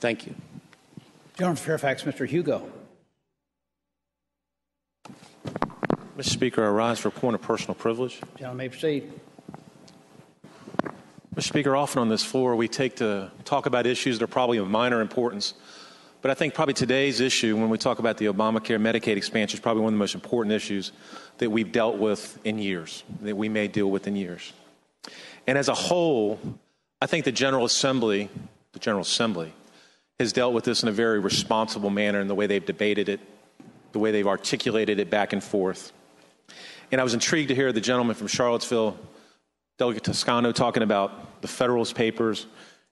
Thank you. Gentleman from Fairfax, Mr. Hugo. Mr. Speaker, I rise for a point of personal privilege. Gentleman may proceed. Mr. Speaker, often on this floor we take to talk about issues that are probably of minor importance, but I think probably today's issue, when we talk about the Obamacare Medicaid expansion, is probably one of the most important issues that we've dealt with in years, that we may deal with in years. And as a whole, I think the General Assembly has dealt with this in a very responsible manner in the way they've debated it, the way they've articulated it back and forth. And I was intrigued to hear the gentleman from Charlottesville, Delegate Toscano, talking about the Federalist Papers,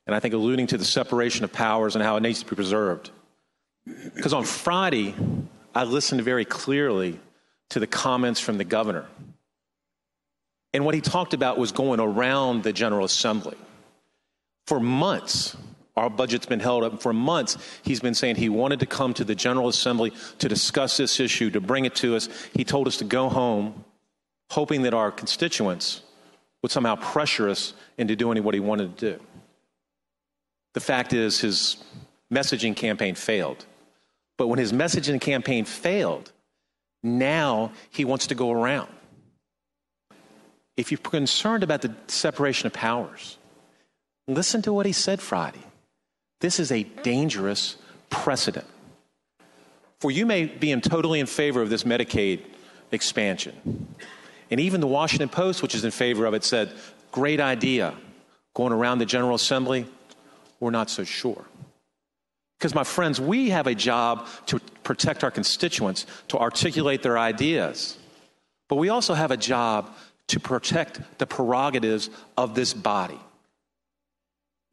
and I think alluding to the separation of powers and how it needs to be preserved. Because on Friday, I listened very clearly to the comments from the governor. And what he talked about was going around the General Assembly. For months, our budget's been held up. And for months, he's been saying he wanted to come to the General Assembly to discuss this issue, to bring it to us. He told us to go home, hoping that our constituents would somehow pressure us into doing what he wanted to do. The fact is, his messaging campaign failed. But when his messaging campaign failed, now he wants to go around. If you're concerned about the separation of powers, listen to what he said Friday. This is a dangerous precedent. For you may be totally in favor of this Medicaid expansion. And even the Washington Post, which is in favor of it, said, great idea. Going around the General Assembly, we're not so sure. Because, my friends, we have a job to protect our constituents, to articulate their ideas. But we also have a job to protect the prerogatives of this body.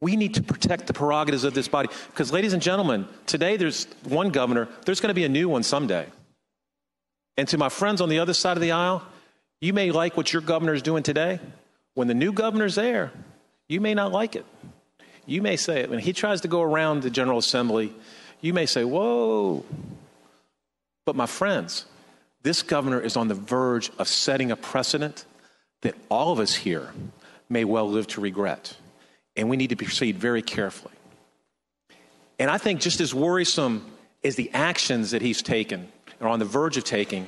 We need to protect the prerogatives of this body. Because, ladies and gentlemen, today there's one governor. There's going to be a new one someday. And to my friends on the other side of the aisle, you may like what your governor is doing today. When the new governor's there, you may not like it. You may say, when he tries to go around the General Assembly, you may say, whoa. But my friends, this governor is on the verge of setting a precedent that all of us here may well live to regret. And we need to proceed very carefully. And I think just as worrisome as the actions that he's taken, or on the verge of taking,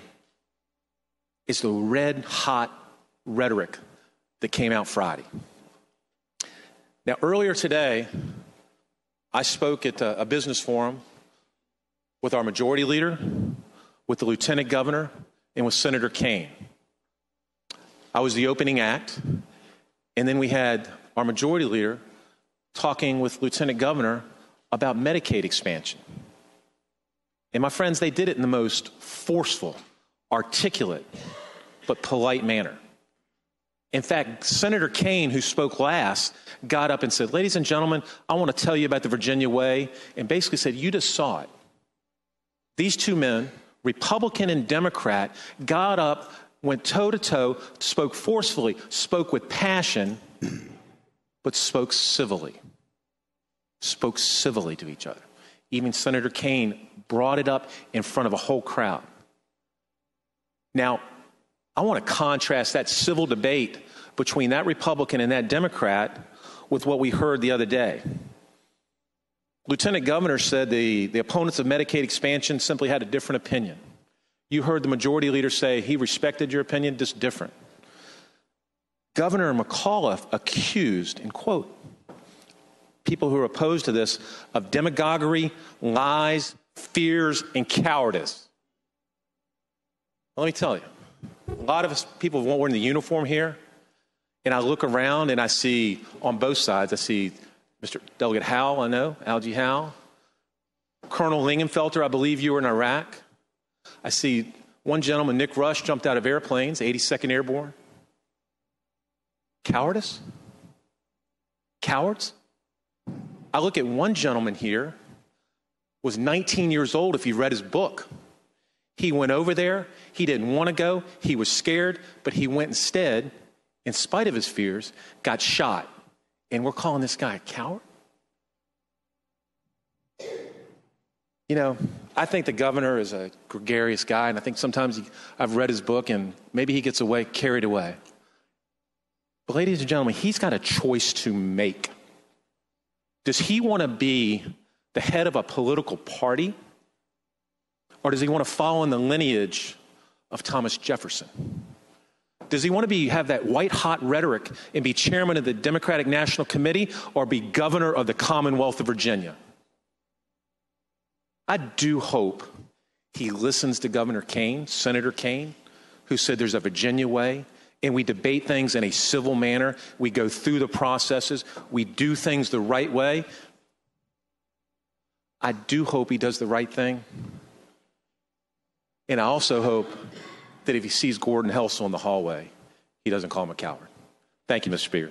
is the red-hot rhetoric that came out Friday. Now, earlier today, I spoke at a business forum with our majority leader, with the lieutenant governor, and with Senator Kaine. I was the opening act, and then we had our majority leader talking with Lieutenant Governor about Medicaid expansion. And my friends, they did it in the most forceful, articulate, but polite manner. In fact, Senator Kaine, who spoke last, got up and said, ladies and gentlemen, I want to tell you about the Virginia way, and basically said, you just saw it. These two men, Republican and Democrat, got up, went toe-to-toe, spoke forcefully, spoke with passion, but spoke civilly to each other. Even Senator Kaine brought it up in front of a whole crowd. Now, I want to contrast that civil debate between that Republican and that Democrat with what we heard the other day. Lieutenant Governor said the opponents of Medicaid expansion simply had a different opinion. You heard the majority leader say he respected your opinion, just different. Governor McAuliffe accused, in quote, people who are opposed to this of demagoguery, lies, fears, and cowardice. Let me tell you, a lot of us people wearing the uniform here, and I look around and I see on both sides, I see Mr. Delegate Howell, I know, Algie Howell, Colonel Lingenfelter, I believe you were in Iraq. I see one gentleman, Nick Rush, jumped out of airplanes, 82nd Airborne. Cowardice? Cowards? I look at one gentleman here, was 19 years old if you read his book. He went over there. He didn't want to go. He was scared, but he went instead, in spite of his fears, got shot. And we're calling this guy a coward? You know, I think the governor is a gregarious guy, and I think sometimes I've read his book, and maybe he gets carried away. But ladies and gentlemen, he's got a choice to make. Does he want to be the head of a political party? Or does he want to follow in the lineage of Thomas Jefferson? Does he want to have that white-hot rhetoric and be chairman of the Democratic National Committee or be governor of the Commonwealth of Virginia? I do hope he listens to Governor Kane, Senator Kane, who said there's a Virginia way, and we debate things in a civil manner. We go through the processes. We do things the right way. I do hope he does the right thing. And I also hope that if he sees Gordon Helsel in the hallway, he doesn't call him a coward. Thank you, Mr. Speaker.